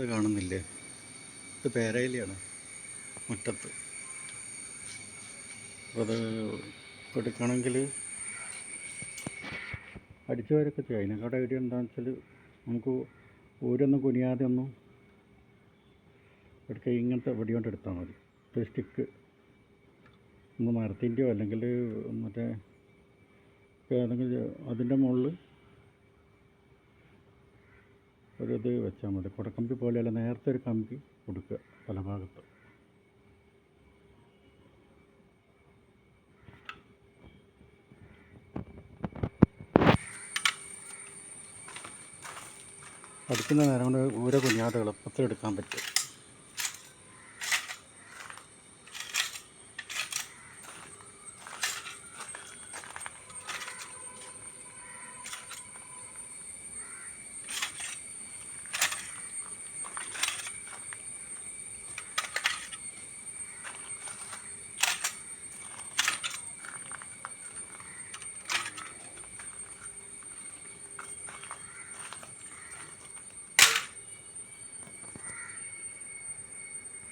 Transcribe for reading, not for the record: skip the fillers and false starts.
അത് കാണുന്നില്ലേ? ഇത് പേരയിലയാണ് മുറ്റത്ത്. അത് എടുക്കണമെങ്കിൽ അടിച്ചു വാരൊക്കെ ചെയ്യാം. അതിനെക്കാട് ഐഡിയ എന്താണെന്ന് വെച്ചാൽ നമുക്ക് ഊരൊന്നും കുനിയാതെ ഒന്നും എടുക്കുക. ഇങ്ങനത്തെ വടി കൊണ്ട് എടുത്താൽ മതി. ഒരു സ്റ്റിക്ക് ഒന്ന് മരത്തിൻ്റെയോ അല്ലെങ്കിൽ മറ്റേ ഏതെങ്കിലും അതിൻ്റെ മുകളിൽ ഒരു ഇത് വെച്ചാൽ മതി. കുടക്കമ്പി പോലെയല്ല, നേരത്തെ ഒരു കമ്പി കൊടുക്കുക പല ഭാഗത്ത്. അടിക്കുന്ന നേരം കൊണ്ട് ഊര കുഞ്ഞാതെ എളുപ്പത്തിൽ എടുക്കാൻ പറ്റും.